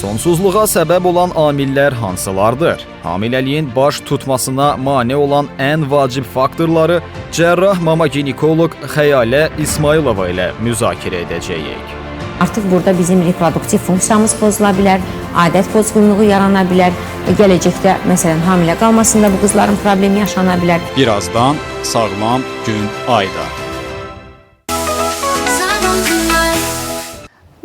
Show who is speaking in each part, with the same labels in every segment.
Speaker 1: Sonsuzluğa səbəb olan amillər hansılardır? Hamiləliyin baş tutmasına mane olan ən vacib faktorları cərrah mama-ginekoloq Xəyalə İsmailova ilə müzakirə edəcəyik.
Speaker 2: Artıq burada bizim reproduktiv funksiyamız pozula bilər, adət pozğunluğu yarana bilər və gələcəkdə, məsələn, hamilə qalmasında bu qızların problemi yaşana bilər.
Speaker 3: Birazdan Sağlam Gün Ayda.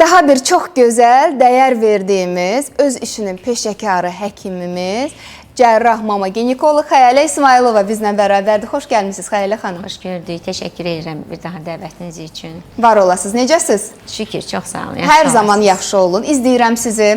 Speaker 4: Daha bir çox gözəl, dəyər verdiyimiz, öz işinin peşəkarı həkimimiz, cərrah mama-ginekoloq Xəyalə İsmailova bizlə bərabərdir. Xoş gəlmişsiniz Xəyalə xanım.
Speaker 2: Xoş gördük, təşəkkür edirəm bir daha dəvətiniz üçün.
Speaker 4: Var olasınız, necəsiz?
Speaker 2: Şükür, çox sağ olun.
Speaker 4: Hər zaman yaxşı olun. İzləyirəm sizi,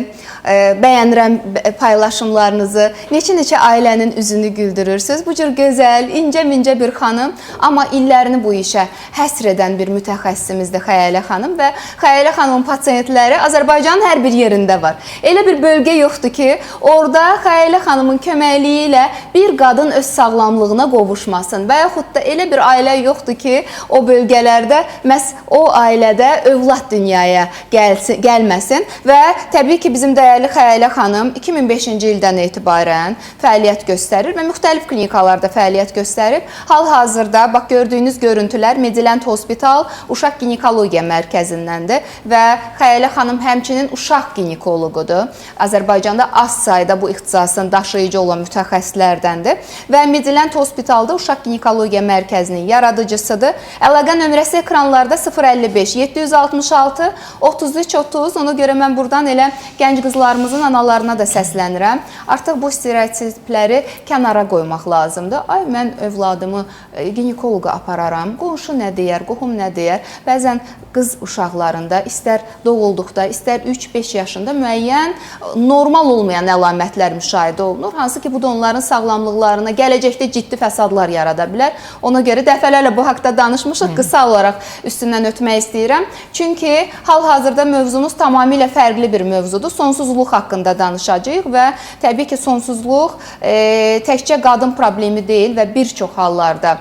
Speaker 4: bəyənirəm paylaşımlarınızı. Neçə-neçə ailənin üzünü güldürürsünüz. Bu cür gözəl, incə-mincə bir xanım, amma illərini bu işə həsr edən bir mütəxəssisimizdir Xəyalə xanım və Xəyalə xanımın pasiyentləri Azərbaycanın hər bir yerində var. Elə bir bölgə yoxdur ki, orada Xəyalə xanımın köməkliyi ilə bir qadın öz sağlamlığına qovuşmasın və yaxud da elə bir ailə yoxdur ki, o bölgələrdə məhz o ailədə övlad dünyaya gəlməsin və təbii ki, bizim dəyərli Xəyalə xanım 2005-ci ildən etibarən fəaliyyət göstərir və müxtəlif klinikalarda fəaliyyət göstərib. Hal-hazırda bax gördüyünüz görüntülər Mediland Hospital Uşaq Ginekologiya Mərkəzindəndir və Xəyalə xanım həmçinin uşaq ginekoloqudur. Azərbaycanda az sayda bu ixtisasın daşıyıcı olan mütəxəssislərdəndir və Mediland Hospitalda Uşaq Ginekologiya Mərkəzinin yaradıcısıdır. Əlaqə nömrəsi ekranlarda 055 766 33 30. Ona görə mən buradan elə gənc qızlarımızın analarına da səslənirəm. Artıq bu stereotipləri kənara qoymaq lazımdır. Ay, mən övladımı ginekoloqa apararam, qonşu nə deyər, qohum nə deyər. Bəzən qız uşaqlarında istər doğulduqda, istər 3-5 yaşında müəyyən normal olmayan əlamətlər müşahidə olunur. Hansı ki, bu da onların sağlamlıqlarına gələcəkdə ciddi fəsadlar yarada bilər. Ona görə dəfələrlə bu haqda danışmışıq. Qısa olaraq üstündən ötmək istəyirəm. Çünki hal-hazırda mövzumuz tamamilə fərqli bir mövzudur. Sonsuzluq haqqında danışacağıq və təbii ki, sonsuzluq təkcə qadın problemi deyil və bir çox hallarda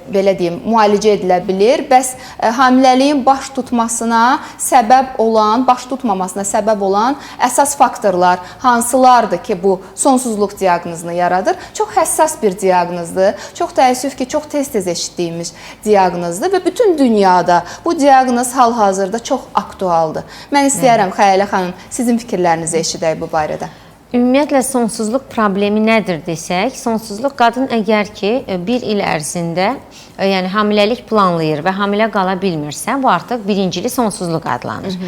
Speaker 4: belə deyim, müalicə edilə bilir. Bəs hamiləliyin baş tutmasına səbəb olan, baş tutmamasına səbəb olan əsas faktorlar hansılardır ki, bu sonsuzluq diaqnozunu yaradır? Çox həssas bir diaqnozdur. Çox təəssüf ki, çox tez-tez eşitdiyimiz diaqnozdur və bütün dünyada bu diaqnoz hal-hazırda çox aktualdır. Mən istəyərəm Xəyalə xanım, sizin fikirlərinizi eşidək bu barədə.
Speaker 2: Ümumiyyətlə, sonsuzluq problemi nədir desək, sonsuzluq qadın əgər ki, bir il ərzində yəni hamiləlik planlayır və hamilə qala bilmirsə, bu artıq birincili sonsuzluq adlanır.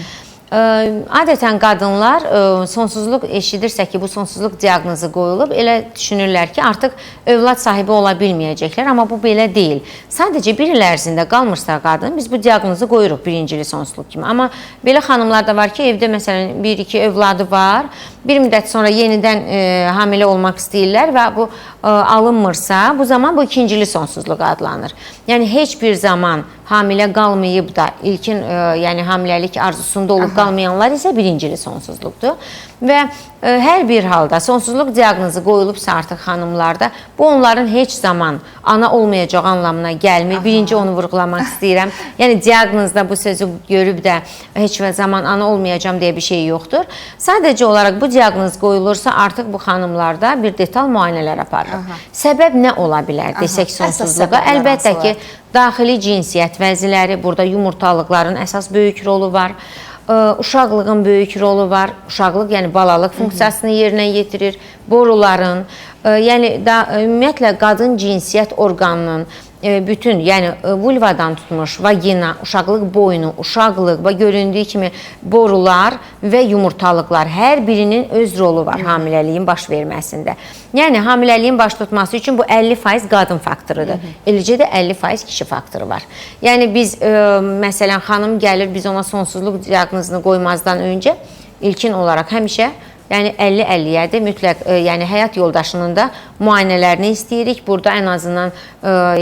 Speaker 2: Adətən qadınlar sonsuzluq eşidirsə ki, bu sonsuzluq diaqnozu qoyulub, elə düşünürlər ki, artıq övlad sahibi ola bilməyəcəklər, amma bu belə deyil. Sadəcə bir il ərzində qalmırsa qadın, biz bu diaqnozu qoyuruq birincili sonsuzluq kimi. Amma belə xanımlar da var ki, evdə məsələn 1-2 övladı var, bir müddət sonra yenidən hamilə olmaq istəyirlər və bu alınmırsa, bu zaman bu ikincili sonsuzluq adlanır. Yəni, heç bir zaman hamilə qalmayıb da ilkin yəni hamiləlik arzusunda olub qalmayanlar isə birincili sonsuzluqdur. Və hər bir halda sonsuzluq diaqnozu qoyulubsa artıq xanımlarda, bu onların heç zaman ana olmayacağı anlamına gəlmir. Birinci onu vurğulamaq istəyirəm. Yəni, diaqnozda bu sözü görüb də heç zaman ana olmayacağım deyə bir şey yoxdur. Sadəcə olaraq bu diaqnoz qoyulursa artıq bu xanımlarda bir detal müayinələr aparılır. Səbəb nə ola bilər desək sonsuzluğa? Əlbəttə ki, daxili cinsiyyət vəziləri, burada yumurtalıqların əsas böyük rolu var. Uşaqlığın böyük rolu var. Uşaqlıq, yəni balalıq funksiyasını yerinə yetirir. Boruların, yəni ümumiyyətlə qadın cinsiyyət orqanının bütün, yəni vulvadan tutmuş vagina, uşaqlıq boynu, uşaqlıq və göründüyü kimi borular və yumurtalıqlar hər birinin öz rolu var hamiləliyin baş verməsində. Yəni hamiləliyin baş tutması üçün bu 50% qadın faktorudur. Eləcə də 50% kişi faktoru var. Yəni biz məsələn xanım gəlir, biz ona sonsuzluq diaqnozunu qoymazdan öncə ilkin olaraq həmişə yəni 50-50-yədir. Mütləq yəni həyat yoldaşının da müayinələrini istəyirik. Burada ən azından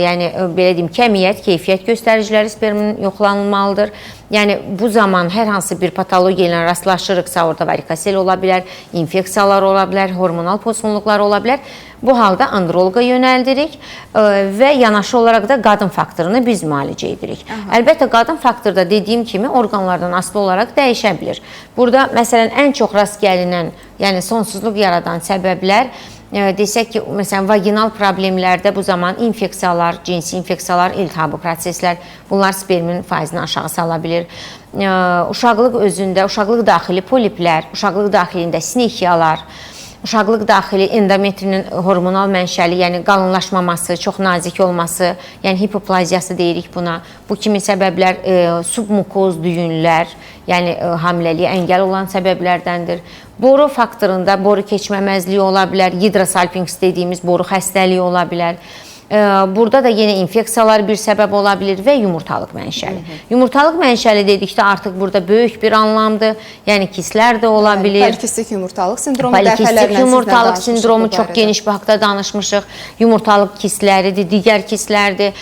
Speaker 2: yəni belə deyim, kəmiyyət, keyfiyyət göstəriciləri spermin yoxlanılmalıdır. Yəni bu zaman hər hansı bir patologiya ilə rastlaşırıqsa orada varikosel ola bilər, infeksiyalar ola bilər, hormonal pozğunluqlar ola bilər. Bu halda androloqa yönəldirik və yanaşı olaraq da qadın faktorunu biz müalicə edirik. Əlbəttə, qadın faktoru da dediyim kimi orqanlardan asılı olaraq dəyişə bilir. Burada məsələn ən çox rast gəlinən, yəni sonsuzluq yaradan səbəblər desək ki, məsələn, vaginal problemlərdə bu zaman infeksiyalar, cinsi infeksiyalar, iltihabı proseslər, bunlar spermin faizini aşağı sala bilir. Uşaqlıq özündə, uşaqlıq daxili poliplər, uşaqlıq daxilində snehiyalar, uşaqlıq daxili endometrinin hormonal mənşəli, yəni qalınlaşmaması, çox nazik olması, yəni hipoplaziyası deyirik buna. Bu kimi səbəblər submukoz düyünlər, yəni hamiləliyə əngəl olan səbəblərdəndir. Boru faktorunda boru keçməməzliyi ola bilər, hidrosalpinx dediyimiz boru xəstəliyi ola bilər. Burada da yenə infeksiyalar bir səbəb ola bilir və yumurtalıq mənşəli. Yumurtalıq mənşəli dedikdə artıq burada böyük bir anlamdır. Yəni kistlər də ola bilir.
Speaker 4: Polikistik yumurtalıq sindromu
Speaker 2: Polikistik yumurtalıq sindromu çox geniş bir haqda danışmışıq. Yumurtalıq kistləridir, digər kistlərdir.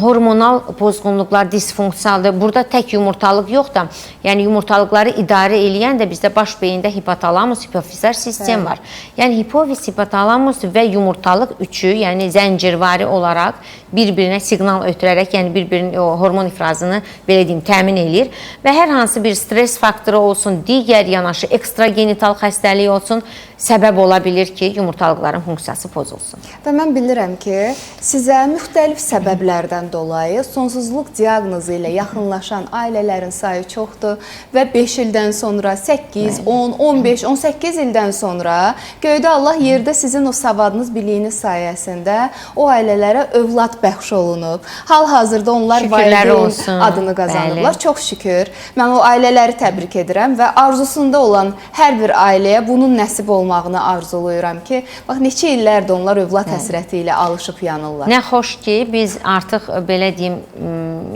Speaker 2: Hormonal pozğunluqlar disfunksiyalıdır. Burada tək yumurtalıq yox da, yəni yumurtalıqları idarə eləyən də bizdə baş beyində hipotalamus, hipofizar sistem var. Yəni hipofiz, hipotalamus və yumurtalıq üçü, yəni zəncirvari olaraq bir-birinə siqnal ötürərək, yəni bir-birinin hormon ifrazını belə deyim, təmin eləyir və hər hansı bir stres faktoru olsun, digər yanaşı ekstragenital xəstəlik olsun, səbəb ola bilir ki, yumurtalıqların funksiyası pozulsun.
Speaker 4: Və mən bilirəm ki, sizə müxtəlif səbəblərdən dolayı sonsuzluq diaqnozu ilə yaxınlaşan ailələrin sayı çoxdur və 5 ildən sonra, 8, 10, 15, 18 ildən sonra göydə Allah yerdə sizin o savadınız, biliyiniz sayəsində o ailələrə övlad bəxş olunub. Hal-hazırda onlar valideyn adını qazanıblar. Bəli. Çox şükür. Mən o ailələri təbrik edirəm və arzusunda olan hər bir ailəyə bunun nəsib olmağını arzuluyuram ki, bax, neçə illərdir onlar övlad həsrəti ilə alışıb yanırlar.
Speaker 2: Nə xoş ki, biz artıq belə deyim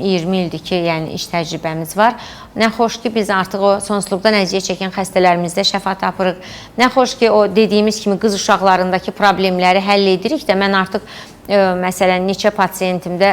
Speaker 2: 20 ildir ki, yəni iş təcrübəmiz var. Nə xoş ki, biz artıq o sonsuzluqdan əziyyət çəkən xəstələrimizdə şəfa tapırıq. Nə xoş ki, o dediyimiz kimi qız uşaqlarındakı problemləri həll edirik də mən artıq məsələn, neçə pasiyentimdə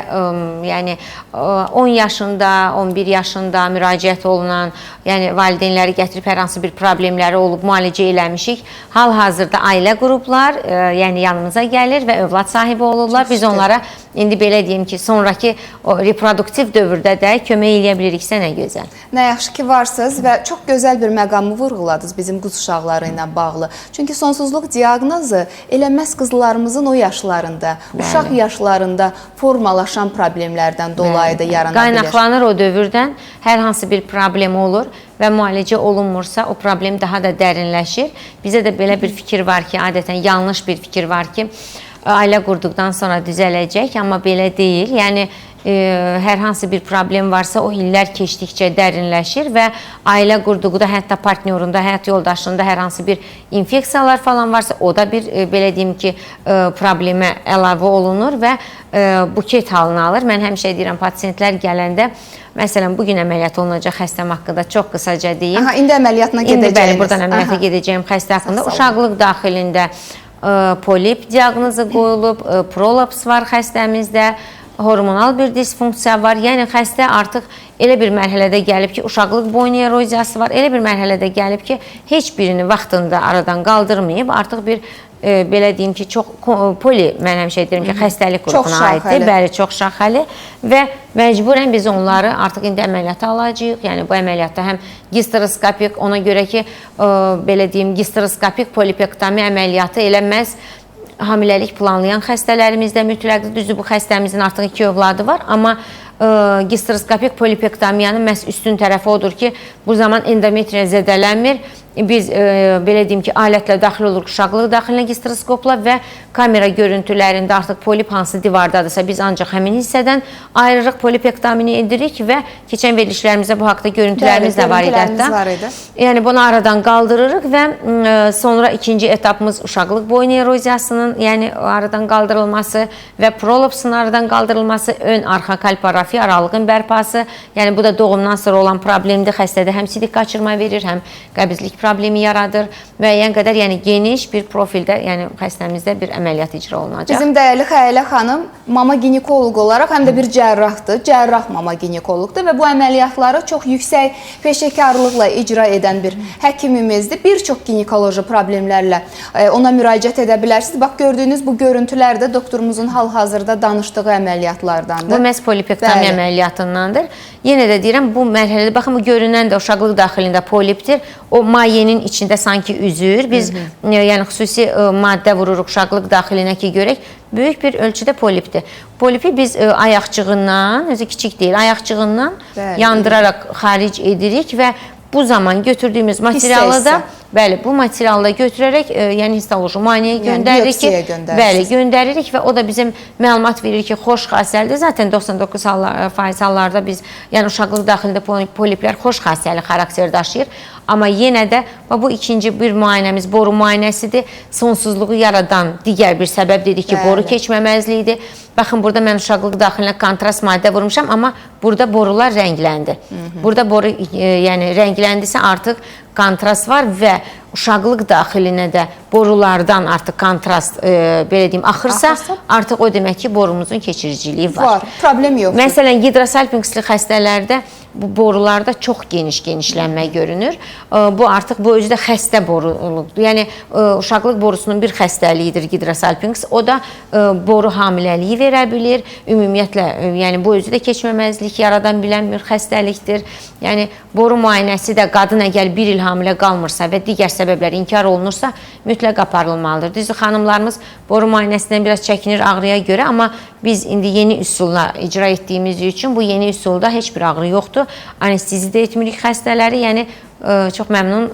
Speaker 2: yəni 10 yaşında, 11 yaşında müraciət olunan, yəni valideynləri gətirib hər hansı bir problemləri olub müalicə eləmişik. Hal-hazırda ailə qruplar, yəni yanımıza gəlir və övlad sahibi olurlar. Biz onlara indi belə deyim ki, sonraki o reproduktiv dövrdə də kömək eləyə biliriksə nə gözəl.
Speaker 4: Nə yaxşı ki, varsınız və çox gözəl bir məqamı vurğuladınız bizim qız uşaqları ilə bağlı. Çünki sonsuzluq diaqnozu elə məhz qızlarımızın o yaşlarında, uşaq yaşlarında formalaşan problemlərdən dolayı da yarana bilir.
Speaker 2: Qaynaqlanır o dövrdən, hər hansı bir problem olur və müalicə olunmursa o problem daha da dərinləşir. Bizə də belə bir fikir var ki, adətən yanlış bir fikir var ki, ailə qurduqdan sonra düzələcək, amma belə deyil. Yəni hər hansı bir problem varsa o illər keçdikcə dərinləşir və ailə qurduqda hətta partnyorunda, həyat yoldaşında hər hansı bir infeksiyalar falan varsa o da bir belə deyim ki, problemə əlavə olunur və buket halını alır. Mən həmişə deyirəm, pasiyentlər gələndə məsələn, bugün əməliyyat olunacaq xəstəm haqqında çox qısaca deyim.
Speaker 4: İndi əməliyyatına gedəcəyiniz.
Speaker 2: İndi bəli, buradan əməliyyata gedəcəyim xəstə haqqında. Uşaqlıq daxilində polip diaqnozu qoyulub, prolaps var xəstəmizdə, hormonal bir disfunksiya var. Yəni xəstə artıq elə bir mərhələdə gəlib ki, uşaqlıq boyun eroziyası var. Elə bir mərhələdə gəlib ki, heç birini vaxtında aradan qaldırmayıb, artıq bir belə deyim ki, çox poli, mən həmişə deyirəm ki, xəstəlik qrupuna aiddir. Bəli, çox şaxəli və məcburən biz onları artıq indi əməliyyata alacağıq. Yəni bu əməliyyatda həm gisteroskopik, ona görə ki, belə deyim, gisteroskopik polipektomi əməliyyatı eləməz hamiləlik planlayan xəstələrimizdə mütləqdir. Düzdür, bu xəstəmizin artıq 2 övladı var, amma gisteroskopik polipektomiyanın məhz üstün tərəfi odur ki, bu zaman endometriya zədələnmir. Biz belə deyim ki, alətlə daxil oluruq uşaqlıq daxilinə gisteroskopla və kamera görüntülərində artıq polip hansı divardadırsa biz ancaq həmin hissədən ayırırıq, polipektomini edirik və keçən verilişlərimizdə bu haqda görüntülərimiz də var idi hətta. Yəni bunu aradan qaldırırıq və sonra ikinci etapımız uşaqlıq boyun eroziyasının yəni aradan qaldırılması və prolapsın aradan qaldırılması, ön arxa kalp ectografiya aralığın bərpası, yəni bu da doğumdan sonra olan problemdir. Xəstədə həm sidik qaçırma verir, həm qəbizlik problemi yaradır. Müəyyən qədər, yəni geniş bir profildə, yəni xəstəmizdə bir əməliyyat icra olunacaq.
Speaker 4: Bizim dəyərli Xəyalə xanım mama ginekoloq olaraq həm də bir cərrahdır, cərrah mama ginekoloqdur və bu əməliyyatları çox yüksək peşəkarlıqla icra edən bir həkimimizdir. Bir çox ginekoloji problemlərlə ona müraciət edə bilərsiniz. Bax, gördüyünüz bu görüntülər də doktorumuzun hal-hazırda danışdığı əməliyyatlardandır.
Speaker 2: Bu məhz polipektomiya əməliyyatındandır. Yenə də deyirəm, bu mərhələdə baxın, bu görünən də uşaqlıq daxilində polipdir. O mayenin içində sanki üzür. Biz yəni xüsusi maddə vururuq uşaqlıq daxilinə ki, görək, böyük bir ölçüdə polipdir. Polipi biz ayaqcığından, özü kiçik deyil, ayaqcığından yandıraraq xaric edirik və bu zaman götürdüyümüz materialı da, bəli, bu materialı da götürərək, yəni histoloji müayinəyə göndəririk ki, bəli, göndəririk və o da bizim məlumat verir ki, xoş xassəlidir. Zaten 99% hallarda biz, yəni uşaqlıq daxilində poliplər xoş xassəli xarakter daşıyır. Amma yenə də bu ikinci bir müayinəmiz boru müayinəsidir. Sonsuzluğu yaradan digər bir səbəb dedik ki, boru keçməməzliyidir. Baxın, burada mən uşaqlıq daxilinə kontrast maddə vurmuşam, amma burada borular rəngləndi. Burada boru yəni rəngləndisə artıq kontrast var və uşaqlıq daxilinə də borulardan artıq kontrast, belə deyim, axırsa, artıq o demək ki, borumuzun keçiriciliyi var.
Speaker 4: Problem yoxdur.
Speaker 2: Məsələn, hidrosalpinksli xəstələrdə bu borularda çox genişlənmə görünür. Bu artıq bu özü də xəstə boruluqdur. Yəni, uşaqlıq borusunun bir xəstəliyidir hidrosalpinks. O da boru hamiləliyi verə bilir. Ümumiyyətlə, yəni bu özü də keçməməzlik yaradan bilən bir xəstəlikdir. Yəni, boru müayinəsi də qadın əgər bir il hamilə qalmırsa və digər səbəblər inkar olunursa, mütləq aparılmalıdır. Düzdür, xanımlarımız boru müayinəsindən biraz çəkinir ağrıya görə, amma biz indi yeni üsulla icra etdiyimiz üçün bu yeni üsulda heç bir ağrı yoxdur. Anestezi də etmirik xəstələri, yəni çox məmnun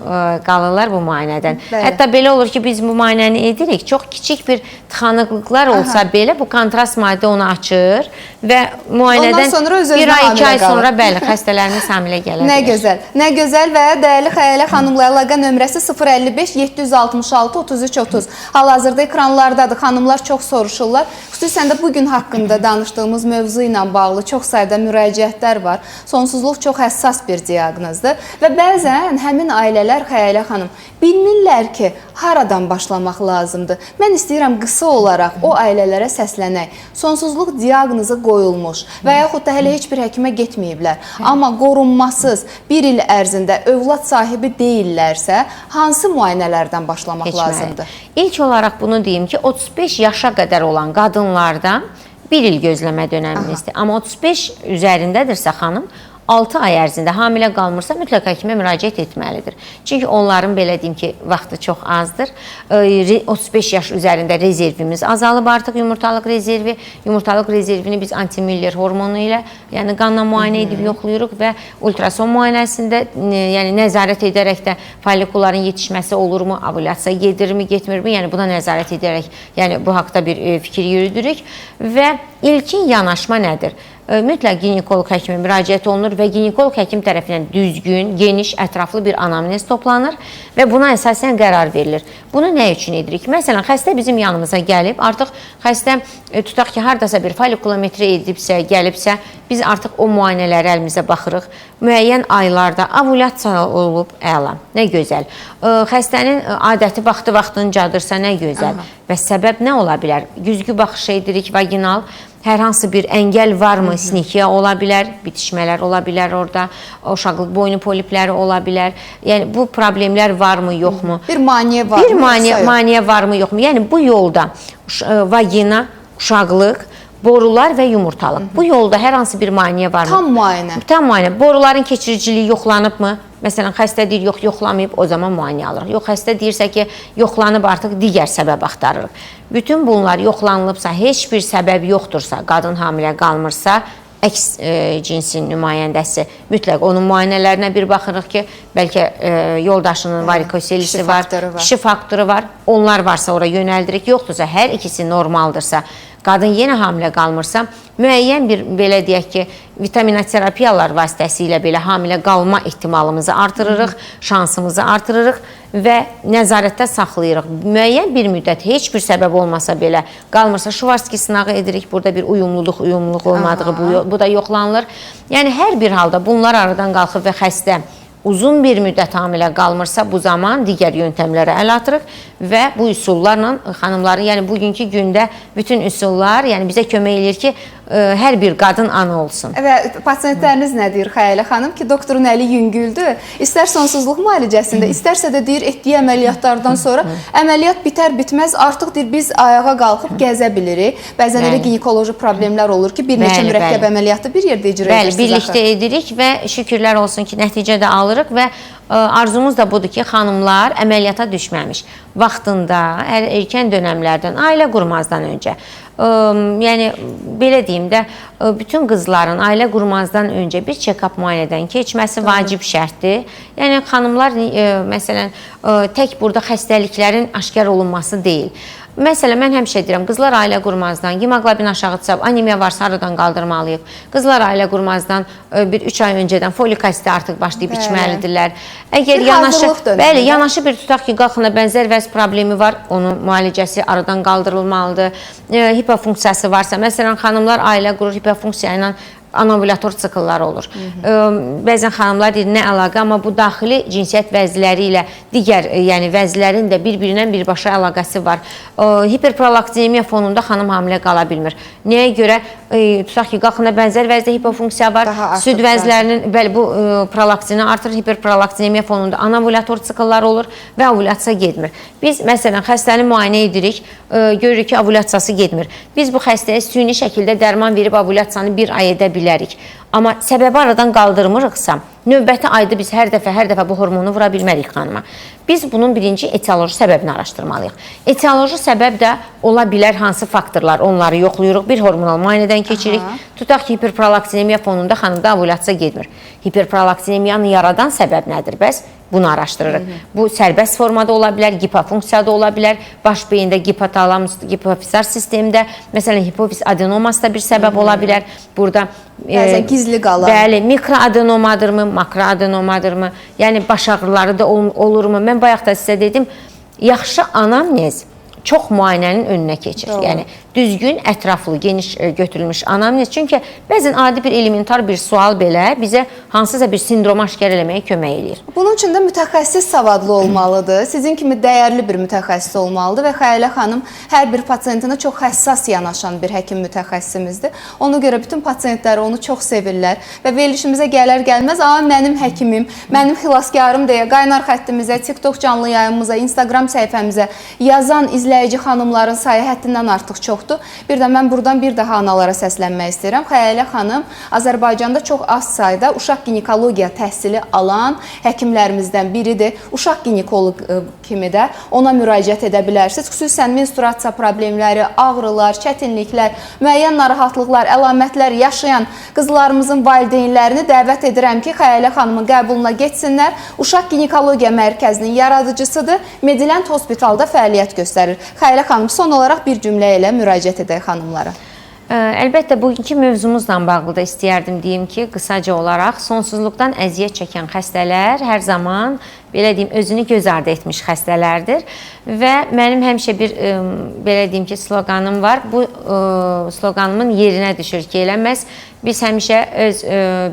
Speaker 2: qalırlar bu müayinədən. Hətta belə olur ki, biz bu müayinəni edirik, çox kiçik bir tıxanıqlıqlar olsa belə bu kontrast maddə onu açır və müayinədən bir ay, 2 ay sonra bəli, xəstələrimiz hamilə gələ bilər.
Speaker 4: Nə gözəl, nə gözəl və dəyərli Xəyalə xanımla əlaqə nömrəsi 055 766 33 30. Hal-hazırda ekranlardadır. Xanımlar çox soruşurlar. Xüsusən də bugün haqqında danışdığımız mövzu ilə bağlı çox sayda müraciətlər var. Sonsuzluq çox həssas bir diaqnozdur və bəzən həmin ailələr, Xəyalə xanım, bilmirlər ki, haradan başlamaq lazımdır. Mən istəyirəm qısa olaraq o ailələrə səslənək. Sonsuzluq diaqnozu qoyulmuş və yaxud da hələ heç bir həkimə getməyiblər. Amma qorunmasız bir il ərzində övlad sahibi deyillərsə, hansı müayinələrdən başlamaq lazımdır?
Speaker 2: İlk olaraq bunu deyim ki, 35 yaşa qədər olan qadınlardan bir il gözləmə dönəmimizdir. Amma 35 üzərindədirsə xanım, 6 ay ərzində hamilə qalmırsa mütləq həkimə müraciət etməlidir. Çünki onların belə deyim ki, vaxtı çox azdır. 35 yaş üzərində rezervimiz azalıb artıq yumurtalıq rezervi. Yumurtalıq rezervini biz anti-Müller hormonu ilə, yəni qanla müayinə edib yoxlayırıq və ultrason müayinəsində, yəni nəzarət edərək də follikulların yetişməsi olurmu, ovulyasiya gedirmi, getmirmi, yəni buna nəzarət edərək, yəni bu haqda bir fikir yürüdürük və ilkin yanaşma nədir? Mütləq ginekoloq həkimə müraciət olunur və ginekoloq həkim tərəfindən düzgün, geniş, ətraflı bir anamnez toplanır və buna əsasən qərar verilir. Bunu nə üçün edirik? Məsələn, xəstə bizim yanımıza gəlib, artıq xəstə tutaq ki, haradasa bir follikulometriya edibsə, gəlibsə, biz artıq o müayinələri əlimizə baxırıq. Müəyyən aylarda ovulyasiya olub, əla, nə gözəl. Xəstənin adəti vaxtıncadır nə gözəl. Və səbəb nə ola bilər? Güzgü baxışı edirik, vaginal. Hər hansı bir əngəl varmı? Sinikiya ola bilər, bitişmələr ola bilər orada, uşaqlıq boynu polipləri ola bilər. Yəni, bu problemlər varmı, yoxmu?
Speaker 4: Bir maniyə varmı?
Speaker 2: Bir maniyə varmı, yoxmu? Yəni, bu yolda vagina, uşaqlıq, borular və yumurtalıq. Bu yolda hər hansı bir maniyə varmı?
Speaker 4: Tam müayinə.
Speaker 2: Tam müayinə. Boruların keçiriciliyi yoxlanıbmı? Məsələn, xəstə deyir, yox, yoxlamayıb, o zaman müayinə alırıq. Yox, xəstə deyirsə ki, yoxlanıb artıq digər səbəb axtarırıq. Bütün bunlar yoxlanılıbsa, heç bir səbəb yoxdursa, qadın hamilə qalmırsa, əks cinsin nümayəndəsi mütləq onun müayinələrinə bir baxırıq ki, bəlkə yoldaşının varikoselisi var, kişi faktoru var. Onlar varsa ora yönəldirik. Yoxdursa, hər ikisi normaldırsa, qadın yenə hamilə qalmırsa, müəyyən bir, belə deyək ki, vitaminoterapiyalar vasitəsilə belə hamilə qalma ehtimalımızı artırırıq, şansımızı artırırıq və nəzarətdə saxlayırıq. Müəyyən bir müddət heç bir səbəb olmasa belə qalmırsa, Şuvarski sınağı edirik. Burada bir uyumluluq olmadığı bu da yoxlanılır. Yəni, hər bir halda bunlar aradan qalxıb və xəstə uzun bir müddət hamilə qalmırsa, bu zaman digər yöntəmlərə əl atırıq və bu üsullarla xanımların, yəni bugünkü gündə bütün üsullar bizə kömək edir ki, hər bir qadın ana olsun.
Speaker 4: Və pasientləriniz nə deyir Xəyalə xanım ki, doktorun əli yüngüldür. İstər sonsuzluq müalicəsində, istərsə də deyir, etdiyi əməliyyatlardan sonra əməliyyat bitər-bitməz artıq deyir, biz ayağa qalxıb gəzə bilirik. Bəzən elə ginekoloji problemlər olur ki, bir neçə mürəkkəb əməliyyatı bir yerdə icra edirsiniz.
Speaker 2: Bəli, birlikdə edirik və şükürlər olsun ki, nəticədə alırıq və arzumuz da budur ki, xanımlar əməliyyata düşməmiş vaxtında, erkən dönəmlərdən, ailə qurmazdan öncə, yəni belə deyim də, bütün qızların ailə qurmazdan öncə bir check-up müayinədən keçməsi vacib şərtdir. Yəni xanımlar məsələn tək burada xəstəliklərin aşkar olunması deyil. Məsələn, mən həmişə deyirəm, qızlar ailə qurmazdan, hemoqlobin aşağıdırsa, anemiya varsa aradan qaldırmalıyıq. Qızlar ailə qurmazdan bir 3 ay öncədən folik asidi artıq başlayıb içməlidirlər. Əgər yanaşı bir tutaq ki, qalxına bənzər vəz problemi var, onun müalicəsi aradan qaldırılmalıdır. Hipofunksiyası varsa, məsələn, xanımlar ailə qurur, hipofunksiya ilə anovulator sikllar olur. Bəzən xanımlar deyir, nə əlaqə, amma bu daxili cinsiyyət vəzləri ilə digər vəzlərin də bir-birindən birbaşa əlaqəsi var. Hiperprolaktemiya fonunda xanım hamilə qala bilmir. Nəyə görə? Tutaq ki, qalxına bənzər vəzdə hipofunksiya var, süd vəzlərinin, bəli, bu prolaktini artır, hiperprolaktemiya fonunda anovulator sikllar olur və ovulyasiya getmir. Biz, məsələn, xəstəni müayinə edirik, görürük ki, ovulyasiyası getmir. Biz bu xəstəyə süni şəkildə dərman verib ovulyasiyanı bir ay edə bilərik. Amma səbəbi aradan qaldırmırıqsa, növbəti ayda biz hər dəfə bu hormonu vura bilmərik xanıma. Biz bunun birinci etioloji səbəbini araşdırmalıyıq. Etioloji səbəb də ola bilər hansı faktorlar, onları yoxlayırıq, bir hormonal müayinədən keçirik. Tutaq ki, hiperprolaktemiya fonunda xanımda ovulyasiya getmir. Hiperprolaktemiyanı yaradan səbəb nədir bəs? Bunu araşdırırıq. Bu sərbəst formada ola bilər, hipofunksiyada ola bilər, baş beyində hipotalamus, hipofizar sistemdə, məsələn, hipofiz adenoması da bir səbəb ola bilər. Burada
Speaker 4: gizli qalan.
Speaker 2: Bəli, mikroadenomadırmı, makroadenomadırmı, yəni baş ağrıları da olurmu? Mən bayaq da sizə dedim, yaxşı anamnez çox müayinənin önünə keçir. Yəni, düzgün, ətraflı, geniş götürülmüş anamnez. Çünki bəzən adi bir elementar bir sual belə bizə hansısa bir sindromu aşkar eləməyə kömək edir.
Speaker 4: Bunun üçün də mütəxəssis savadlı olmalıdır. Sizin kimi dəyərli bir mütəxəssis olmalıdır və Xəyalə xanım hər bir pasientinə çox həssas yanaşan bir həkim mütəxəssisimizdir. Ona görə bütün pasientləri onu çox sevirlər və verilişimizə gələr-gəlməz, mənim həkimim, mənim xilaskarım deyə qaynar xəttimizə, TikTok canlı yayımımıza, Instagram səhifəmizə yazan izləyici xanımların sayı həddindən artıq çoxdur. Bir də mən buradan bir daha analara səslənmək istəyirəm. Xəyalə xanım Azərbaycanda çox az sayda uşaq ginekologiya təhsili alan həkimlərimizdən biridir. Uşaq ginekoloq kimi də ona müraciət edə bilərsiniz. Xüsusən menstruasiya problemləri, ağrılar, çətinliklər, müəyyən narahatlıqlar, əlamətlər yaşayan qızlarımızın valideynlərini dəvət edirəm ki, Xəyalə xanımın qəbuluna getsinlər. Uşaq ginekologiya mərkəzinin yaradıcısıdır. Medilent Hospitalda fəaliyyət göstərir. Xəyalə xanım, son olaraq bir cümlə ilə müraciət edək xanımlara.
Speaker 2: Əlbəttə, bugünkü mövzumuzla bağlı da istəyərdim deyim ki, qısaca olaraq sonsuzluqdan əziyyət çəkən xəstələr hər zaman, belə deyim, özünü göz ardı etmiş xəstələrdir və mənim həmişə bir, belə deyim ki, sloqanım var. Bu sloqanımın yerinə düşür ki, eləməz. Biz həmişə öz,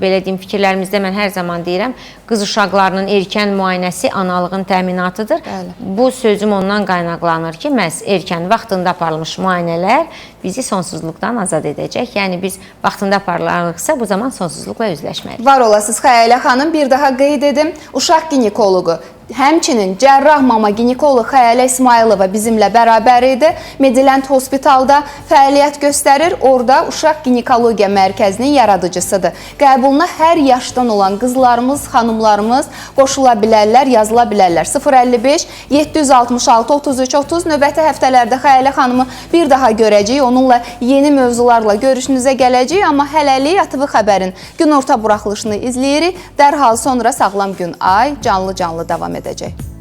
Speaker 2: belə deyim, fikirlərimizdə mən hər zaman deyirəm, qız uşaqlarının erkən müayinəsi analığın təminatıdır. Bu sözüm ondan qaynaqlanır ki, məhz erkən vaxtında aparılmış müayinələr bizi sonsuzluqdan azad edəcək. Yəni, biz vaxtında aparılırıqsa, bu zaman sonsuzluqla üzləşməliyik.
Speaker 4: Var olasınız Xəyalə xanım. Bir daha qeyd edim, uşaq ginekoloqu, həmçinin cərrah mama ginekoloq Xəyalə İsmailova bizimlə bərabər idi. Medilent Hospitalda fəaliyyət göstərir. Orada uşaq ginekologiya mərkəzinin yaradıcısıdır. Qəbuluna hər yaşdan olan qızlarımız, xanımlarımız qoşula bilərlər, yazıla bilərlər. 055 766 33 30 növbəti həftələrdə Xəyalə xanımı bir daha görəcəyik. Onunla yeni mövzularla görüşünüzə gələcəyik. Amma hələlik ATV xəbərin günorta buraxılışını izləyirik. Dərhal sonra Sağlam Gün Ay canlı davam edəcək.